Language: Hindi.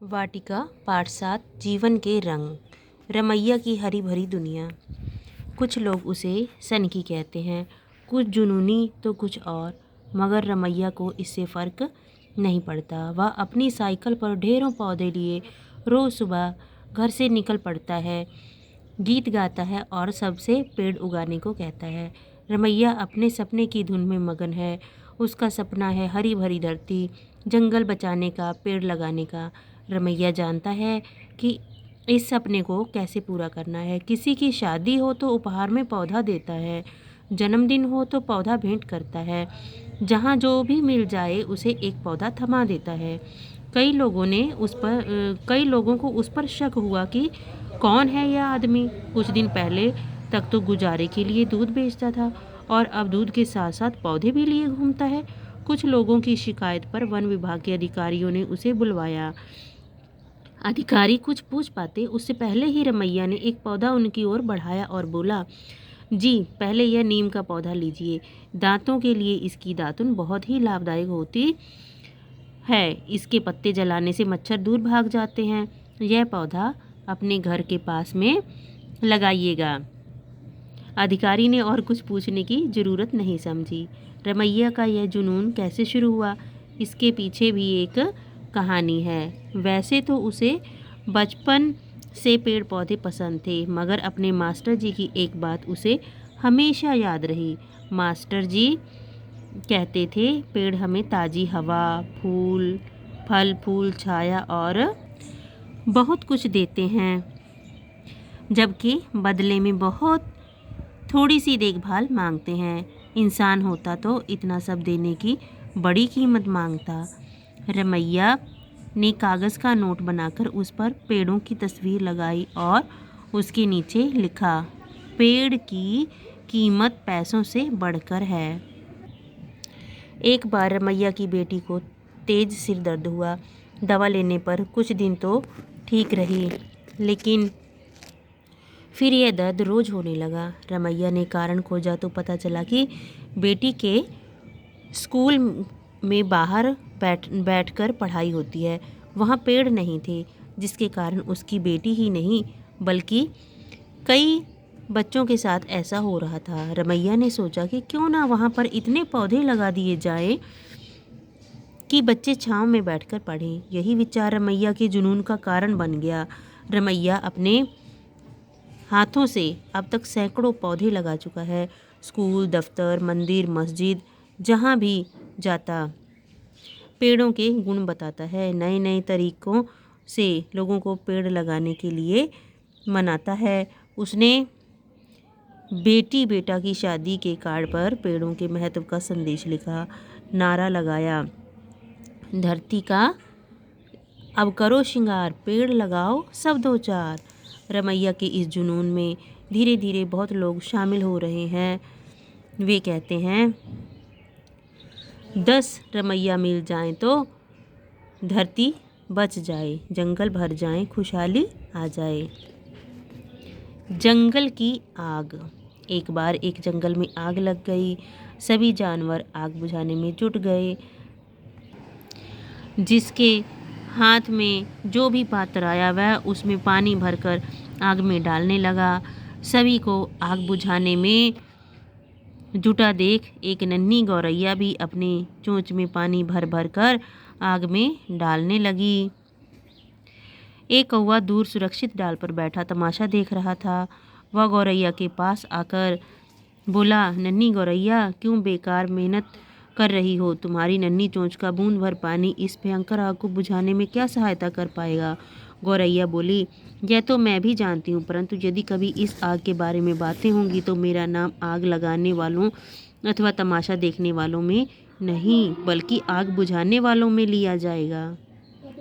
वाटिका पाठ 7 जीवन के रंग। रमैया की हरी भरी दुनिया। कुछ लोग उसे सनकी कहते हैं, कुछ जुनूनी तो कुछ और, मगर रमैया को इससे फ़र्क नहीं पड़ता। वह अपनी साइकिल पर ढेरों पौधे लिए रोज़ सुबह घर से निकल पड़ता है, गीत गाता है और सबसे पेड़ उगाने को कहता है। रमैया अपने सपने की धुन में मगन है। उसका सपना है हरी भरी धरती, जंगल बचाने का, पेड़ लगाने का। रमैया जानता है कि इस सपने को कैसे पूरा करना है। किसी की शादी हो तो उपहार में पौधा देता है, जन्मदिन हो तो पौधा भेंट करता है, जहाँ जो भी मिल जाए उसे एक पौधा थमा देता है। कई लोगों को उस पर शक हुआ कि कौन है यह आदमी। कुछ दिन पहले तक तो गुजारे के लिए दूध बेचता था और अब दूध के साथ साथ पौधे भी लिए घूमता है। कुछ लोगों की शिकायत पर वन विभाग के अधिकारियों ने उसे बुलवाया। अधिकारी कुछ पूछ पाते उससे पहले ही रमैया ने एक पौधा उनकी ओर बढ़ाया और बोला, जी पहले यह नीम का पौधा लीजिए। दांतों के लिए इसकी दातुन बहुत ही लाभदायक होती है। इसके पत्ते जलाने से मच्छर दूर भाग जाते हैं। यह पौधा अपने घर के पास में लगाइएगा। अधिकारी ने और कुछ पूछने की ज़रूरत नहीं समझी। रमैया का यह जुनून कैसे शुरू हुआ, इसके पीछे भी एक कहानी है। वैसे तो उसे बचपन से पेड़ पौधे पसंद थे, मगर अपने मास्टर जी की एक बात उसे हमेशा याद रही। मास्टर जी कहते थे, पेड़ हमें ताज़ी हवा, फल फूल, छाया और बहुत कुछ देते हैं, जबकि बदले में बहुत थोड़ी सी देखभाल मांगते हैं। इंसान होता तो इतना सब देने की बड़ी कीमत मांगता। रमैया ने कागज़ का नोट बनाकर उस पर पेड़ों की तस्वीर लगाई और उसके नीचे लिखा, पेड़ की कीमत पैसों से बढ़कर है। एक बार रमैया की बेटी को तेज सिर दर्द हुआ। दवा लेने पर कुछ दिन तो ठीक रही, लेकिन फिर यह दर्द रोज़ होने लगा। रमैया ने कारण खोजा तो पता चला कि बेटी के स्कूल में बाहर बैठकर पढ़ाई होती है। वहाँ पेड़ नहीं थे, जिसके कारण उसकी बेटी ही नहीं बल्कि कई बच्चों के साथ ऐसा हो रहा था। रमैया ने सोचा कि क्यों ना वहाँ पर इतने पौधे लगा दिए जाएं कि बच्चे छांव में बैठकर पढ़ें। यही विचार रमैया के जुनून का कारण बन गया। रमैया अपने हाथों से अब तक सैकड़ों पौधे लगा चुका है। स्कूल, दफ्तर, मंदिर, मस्जिद, जहाँ भी जाता पेड़ों के गुण बताता है। नए नए तरीकों से लोगों को पेड़ लगाने के लिए मनाता है। उसने बेटी बेटा की शादी के कार्ड पर पेड़ों के महत्व का संदेश लिखा, नारा लगाया, धरती का अब करो श्रृंगार, पेड़ लगाओ सब दो चार। रमैया के इस जुनून में धीरे धीरे बहुत लोग शामिल हो रहे हैं। वे कहते हैं, 10 रमैया मिल जाएं तो धरती बच जाए, जंगल भर जाएं, खुशहाली आ जाए। जंगल की आग। एक बार एक जंगल में आग लग गई। सभी जानवर आग बुझाने में जुट गए। जिसके हाथ में जो भी पात्र आया वह उसमें पानी भरकर आग में डालने लगा। सभी को आग बुझाने में जुटा देख एक नन्ही गौरैया भी अपने चोंच में पानी भर भर कर आग में डालने लगी। एक कौवा दूर सुरक्षित डाल पर बैठा तमाशा देख रहा था। वह गौरैया के पास आकर बोला, नन्ही गौरैया, क्यों बेकार मेहनत कर रही हो? तुम्हारी नन्ही चोंच का बूंद भर पानी इस भयंकर आग को बुझाने में क्या सहायता कर पाएगा? गौरैया बोली, यह तो मैं भी जानती हूँ, परंतु यदि कभी इस आग के बारे में बातें होंगी तो मेरा नाम आग लगाने वालों अथवा तमाशा देखने वालों में नहीं, बल्कि आग बुझाने वालों में लिया जाएगा।